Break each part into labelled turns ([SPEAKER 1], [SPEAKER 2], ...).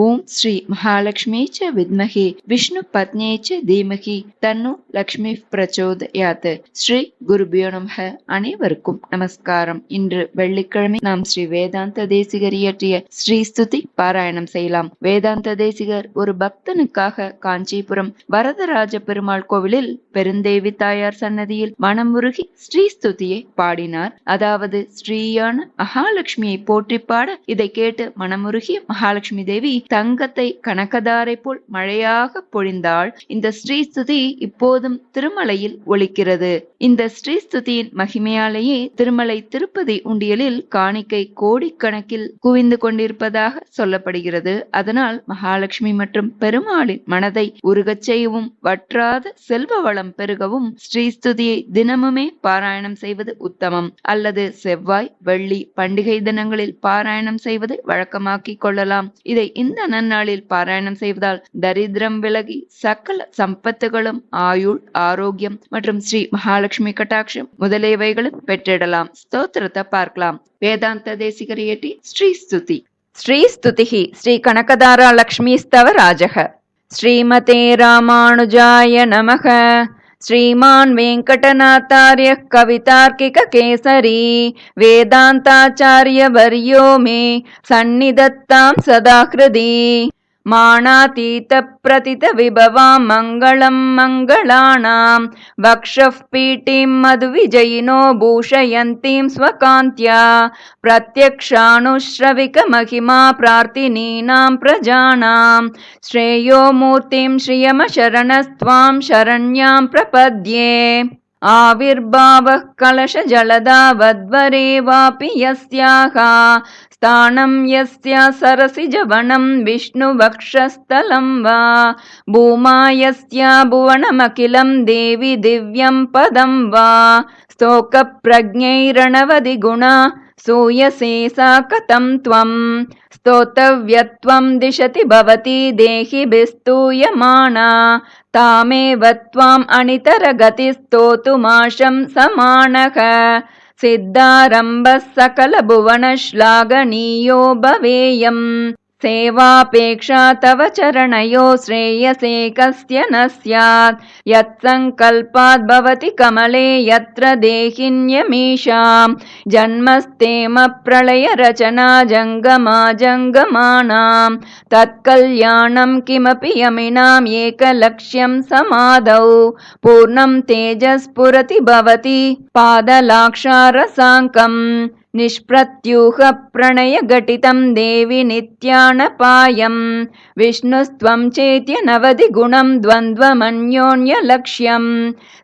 [SPEAKER 1] ஓம் ஸ்ரீ மகாலட்சுமி ச வித்மஹே விஷ்ணு பத்னே ச தீமஹி தன்னு லக்ஷ்மி பிரச்சோதயாத். ஸ்ரீ குருபியோ நமஹ. அனைவருக்கும் நமஸ்காரம். இன்று வெள்ளிக்கிழமை நாம் ஸ்ரீ வேதாந்த தேசிகர் இயற்றிய ஸ்ரீ ஸ்துதி பாராயணம் செய்யலாம். வேதாந்த தேசிகர் ஒரு பக்தனுக்காக காஞ்சிபுரம் வரதராஜ பெருமாள் கோவிலில் பெருந்தேவி தாயார் சன்னதியில் மனமுருகி ஸ்ரீ ஸ்துதியை பாடினார். அதாவது ஸ்ரீயான மகாலட்சுமியை போற்றி பாட இதை கேட்டு மனமுருகிய மகாலட்சுமி தேவி தங்கத்தை கனகதாரை போல் மழையாக பொழிந்தாள். இந்த ஸ்ரீஸ்துதி இப்போதும் திருமலையில் ஒலிக்கிறது. இந்த ஸ்ரீஸ்துதியின் மகிமையாலேயே திருமலை திருப்பதி உண்டியலில் காணிக்கை கோடிக்கணக்கில் குவிந்து கொண்டிருப்பதாக சொல்லப்படுகிறது. அதனால் மகாலட்சுமி மற்றும் பெருமாளின் மனதை உருகச் செய்யவும் வற்றாத செல்வ வளம் பெருகவும் ஸ்ரீஸ்துதியை தினமுமே பாராயணம் செய்வது உத்தமம். அல்லது செவ்வாய் வெள்ளி பண்டிகை தினங்களில் பாராயணம் செய்வதை வழக்கமாக்கிக் கொள்ளலாம். இதை இந்த நன்னாளில் பாராயணம் செய்வதால் தரித்திரம் விலகி சகல சம்பத்துகளும் ஆயுள் ஆரோக்கியம் மற்றும் ஸ்ரீ மகாலட்சுமி கட்டாட்சம் முதலியவைகளும் பெற்றிடலாம். ஸ்தோத்திரத்தை பார்க்கலாம். வேதாந்த தேசிகர் இயற்றி ஸ்ரீ ஸ்துதி. ஸ்ரீ ஸ்துதிஹி ஸ்ரீ கனகதாரா லக்ஷ்மி ஸ்தவராஜக. ஸ்ரீமதே ராமானுஜாய நமக. श्रीमान् वेङ्कटनाथार्यः कवितार्किककेसरी वेदान्ताचार्यवर्यो मे सन्निधत्तां सदा हृदि. मानातीतप्रतितविभवां मङ्गलं मङ्गलानां वक्षः पीठीं मधुविजयिनो भूषयन्तीं स्वकान्त्या प्रत्यक्षानुश्रविकमहिमा प्रार्थिनीनां प्रजानां श्रेयो मूर्तिं श्रियमशरणस्त्वां शरण्यां प्रपद्ये. आविर्भावः कलशजलदावद्वरे वापि यस्याः स्थानं यस्या सरसिजवनं विष्णुवक्षस्थलं वा भूमा यस्या भुवनमखिलं देवि दिव्यं पदं वा स्तोकप्रज्ञैरणवधिगुणा सूयसे सा कथं त्वं स्तोतव्यत्वं दिशति भवती देहिभिस्तूयमाना तामेव त्वाम् अनितरगतिस्तोतुमाशं समानः सिद्धारम्भः सकलभुवनश्लाघनीयो भवेयम् सेवापेक्षा तव चरणयो श्रेयसे कस्य न स्यात् यत्सङ्कल्पात् भवति कमले यत्र देहिन्यमीषां जन्मस्तेम प्रलयरचना जङ्गमा जङ्गमानां तत्कल्याणं किमपि यमिनाम् एकलक्ष्यं समादौ पूर्णं तेजस्फुरति भवति पादलाक्षारसाङ्कम् निष्प्रत्यूह प्रणय घटितं देवि नित्यानपायं विष्णुस्त्वं चेत्य नवति गुणं द्वन्द्वमन्योन्यलक्ष्यं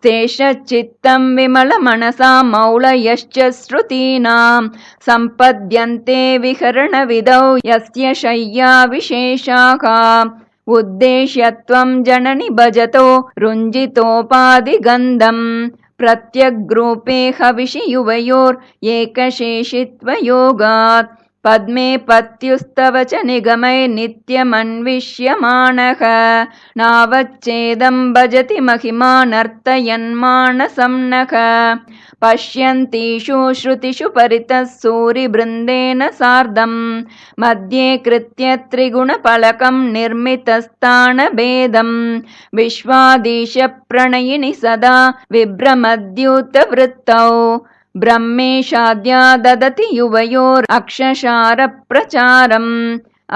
[SPEAKER 1] शेषचित्तं विमलमनसा मौलयश्च श्रुतीनां सम्पद्यन्ते विहरणविधौ यस्य शय्या विशेषाः उद्देश्यत्वं जननि भजतो रुञ्जितोपाधिगन्धम् प्रत्यग्रूपे हविषि युवयोर् एकशेषित्वयोगात् पद्मे पत्युस्तव च निगमै नित्यमन्विष्यमाणः नावच्छेदं भजति महिमानर्तयन्मानसं नः पश्यन्तीषु श्रुतिषु परितः सूरिवृन्देन सार्धं मध्ये कृत्य त्रिगुणफलकं निर्मितस्थानभेदं विश्वाधीशप्रणयिनि सदा विभ्रमद्यूतवृत्तौ ब्रह्मेशाद्या ददति युवयोरक्षशारप्रचारम्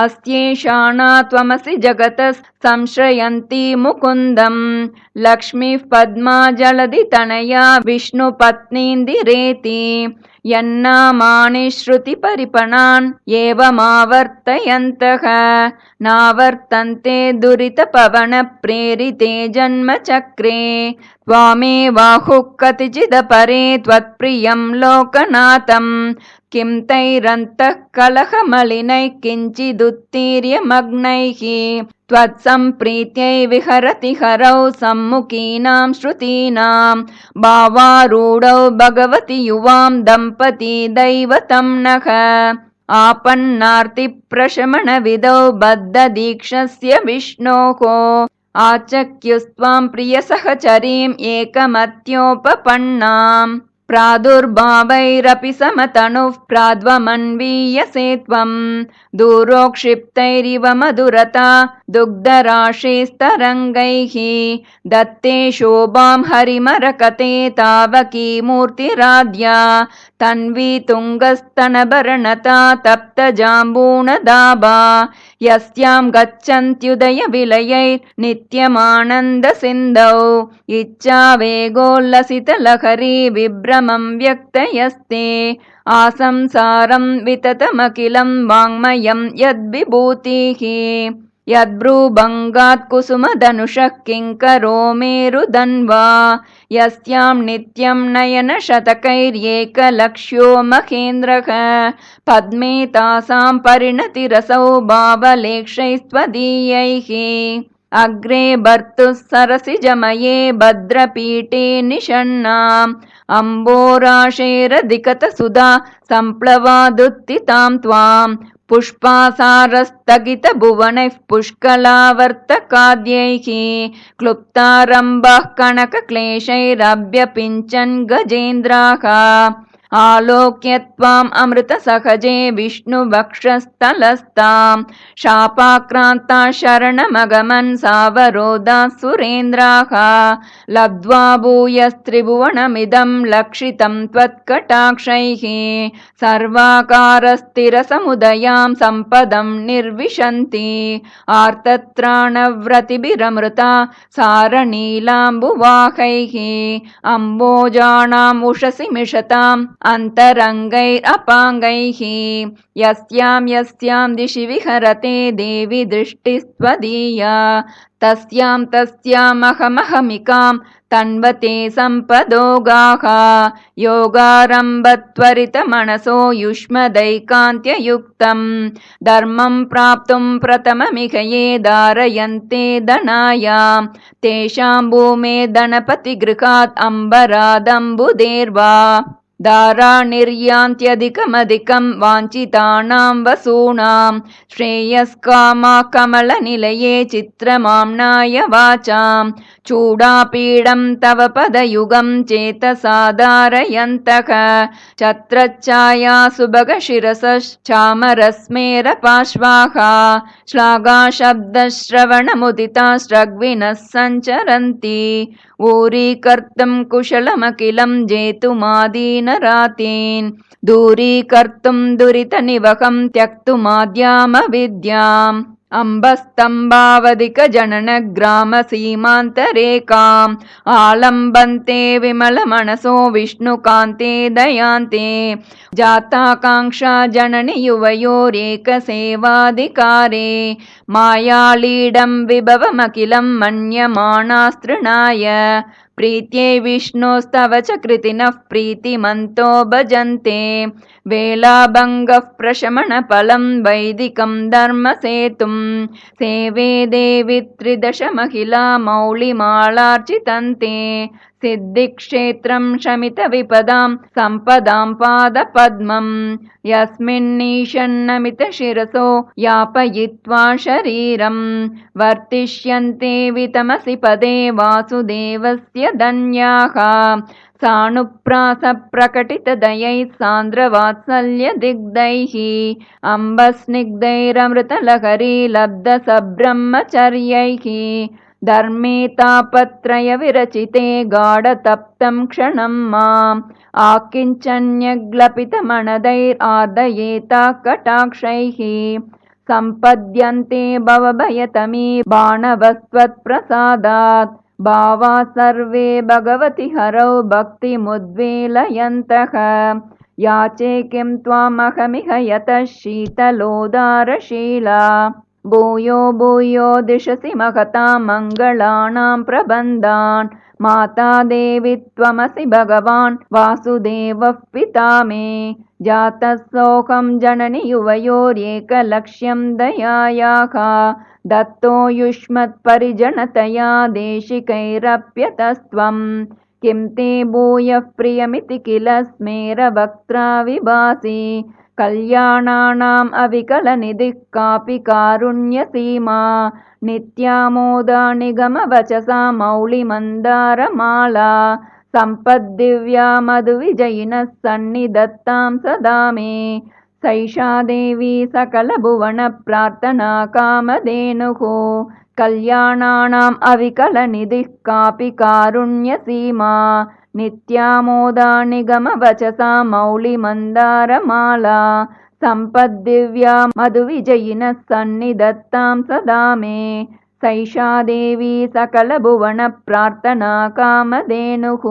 [SPEAKER 1] अस्येषाणा त्वमसि जगतः संश्रयन्ती मुकुन्दं लक्ष्मीः पद्मा जलधि तनया विष्णुपत्नीन्दिरेति यन्नामानि श्रुतिपरिपणान् एवमावर्तयन्तः नावर्तन्ते दुरितपवनप्रेरिते जन्मचक्रे त्वामेवाहुः कतिचिदपरे त्वत्प्रियं लोकनाथं किं तैरन्तः कलहमलिनैः किञ्चिदुत्तीर्य मग्नैः त्वत्सम्प्रीत्यै विहरति हरौ सम्मुखीनां श्रुतीनां भावारूढौ भगवति युवां दम्पती दैवतं नः आपन्नार्तिप्रशमनविधौ बद्धदीक्षस्य विष्णोः आचक्युस्त्वां प्रियसहचरीम् एकमत्योपपन्नाम् प्रादुर्भावैरपि समतनुः प्राद्वमन्वीयसे त्वं दूरोक्षिप्तैरिव मधुरता दुग्धराशेस्तरङ्गैः दत्ते शोभां हरिमरकते तावकी मूर्तिराद्या तन्वी तुङ्गस्तनभरणता तप्तजाम्बूनदाभा यस्यां गच्छन्त्युदयविलयैर्नित्यमानन्दसिन्धौ इच्छावेगोल्लसितलहरी विभ्रमं व्यक्तयस्ते आसंसारं विततमखिलं वाङ्मयं यद्विभूतिः यद्भ्रूभङ्गात् कुसुमधनुषः किङ्करो मेरुदन्वा यस्यां नित्यं नयनशतकैर्येकलक्ष्यो महेन्द्रः पद्मे तासां परिणतिरसौ भावलेक्षैस्त्वदीयैः अग्रे भर्तुः सरसिजमये भद्रपीठे निषण्णाम् अम्बोराशेरधिकतसुधा सम्प्लवादुत्थितां त्वां पुष्पासारस्तगितभुवनैः पुष्कलावर्तकाद्यैः क्लुप्तारम्भाः कनकक्लेशैरभ्यपिञ्चन् गजेन्द्राः आलोक्य त्वाम् अमृतसहजे विष्णुवक्षस्थलस्तां शापाक्रान्ता शरणमगमन् सावरोधाः सुरेन्द्राः लब्ध्वा भूयस्त्रिभुवनमिदं लक्षितं त्वत्कटाक्षैः सर्वाकारस्थिरसमुदयां सम्पदं निर्विशन्ति आर्तत्राणव्रतिभिरमृता सारनीलाम्बुवाहैः अम्बोजानाम् उषसि मिषताम् अन्तरङ्गैरपाङ्गैः यस्यां दिशि विहरते देवि दृष्टिस्त्वदीया तस्यामहमहमिकां तन्वते सम्पदोगाः योगारम्भत्वरितमनसो युष्मदैकान्त्ययुक्तं धर्मं प्राप्तुं प्रथममिह ये धारयन्ते धनायां तेषां भूमे धनपतिगृहात् अम्बरादम्बुधेर्वा दारा निर्यान्त्यधिकमधिकं वाञ्छितानां वसूनां श्रेयस्कामा कमलनिलये चित्रमाम्नाय वाचां चूडापीडं तव पदयुगं चेतसा धारयन्तः छत्रच्छाया सुभगशिरसश्चामरस्मेरपार्श्वाः श्लाघाशब्दश्रवणमुदिता स्रग्विनः सञ्चरन्ति ऊरीकर्तुं कुशलमखिलं जेतुमादीनरातीन् दूरीकर्तुं दुरितनिवहं त्यक्तुमाद्यामविद्याम् अम्बस्तम्भावधिकजननग्रामसीमान्तरेकाम् आलम्बन्ते विमलमनसो विष्णुकान्ते दयान्ते जाताकाङ्क्षा जननि युवयोरेकसेवाधिकारे मायालीडं विभवमखिलं मन्यमानास्तृणाय प्रीत्यै विष्णोस्तव च कृतिनः प्रीतिमन्तो भजन्ते वेलाभङ्गः प्रशमनफलं वैदिकं धर्मसेतुं सेवे देवि त्रिदशमहिला मौलिमालार्चितन्ते सिद्धिक्षेत्रं शमितविपदां सम्पदां पादपद्मं यस्मिन्नीशन्नमितशिरसो यापयित्वा शरीरं वर्तिष्यन्ते वितमसि पदे वासुदेवस्य धन्याः सानुप्रासप्रकटितदयैः सान्द्रवात्सल्यदिग्धैः अम्बस्निग्धैरमृतलहरी लब्धसब्रह्मचर्यैः धर्मे तापत्रयविरचिते गाढतप्तं क्षणं माम् आकिञ्चन्यग्लपितमनदैरार्दयेता कटाक्षैः सम्पद्यन्ते भवभयतमी बाणवस्त्वत्प्रसादात् भावा सर्वे भगवति हरौ भक्तिमुद्वेलयन्तः याचे किं त्वामहमिह यतः शीतलोदारशीला भूयो भूयो दिशसि महतां मङ्गलानां प्रबन्धान् माता देवी त्वमसि भगवान् वासुदेवः पिता मे जातः सोऽहं जननि युवयोरेकलक्ष्यं दयायाः दत्तो युष्मत्परिजनतया देशिकैरप्यतस्त्वं किं ते भूयः प्रियमिति किल स्मेरवक्त्रा विभासि कल्याणानाम् अविकलनिधिः कापि कारुण्यसीमा नित्यामोदा निगमवचसा मौलिमन्दारमाला
[SPEAKER 2] सम्पद्दिव्या मधुविजयिनः सन्निधत्तां सदा मे। सैषा देवी सकलभुवनप्रार्थना कामधेनुः कल्याणानाम् अविकलनिधिः कापि कारुण्यसीमा। नित्यामोदा निगमवचसा मौलिमन्दारमाला सम्पद्दिव्या मधुविजयिनः सन्निधत्तां सदा मे। सैषा देवी सकलभुवनप्रार्थना कामधेनुः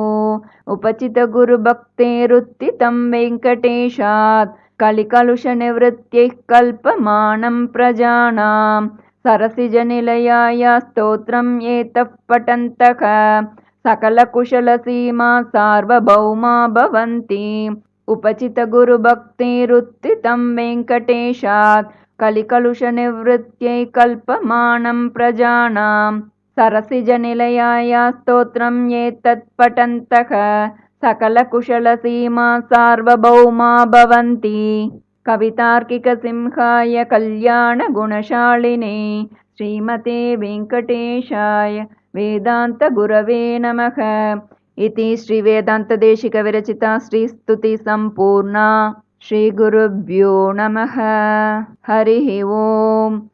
[SPEAKER 2] उपचितगुरुभक्तेरुत्थितं वेङ्कटेशात् कलिकलुषनिवृत्त्यैः कल्पमानं प्रजानां। सरसिजनिलयाय स्तोत्रम् एतः पठन्तः सकलकुशलसीमा सार्वभौमा भवन्ति। उपचितगुरुभक्तेरुत्थितं वेङ्कटेशात् कलिकलुषनिवृत्त्यै कल्पमानं प्रजानां। सरसिजनिलयाय स्तोत्रम् एतत् पठन्तः सकलकुशलसीमा सार्वभौमा भवन्ति। कवितार्किकसिंहाय कल्याणगुणशालिने श्रीमते वेङ्कटेशाय वेदान्तगुरवे नमः। इति श्रीवेदान्तदेशिकविरचिता श्रीस्तुतिसम्पूर्णा। श्रीगुरुभ्यो नमः। हरिः ओम्।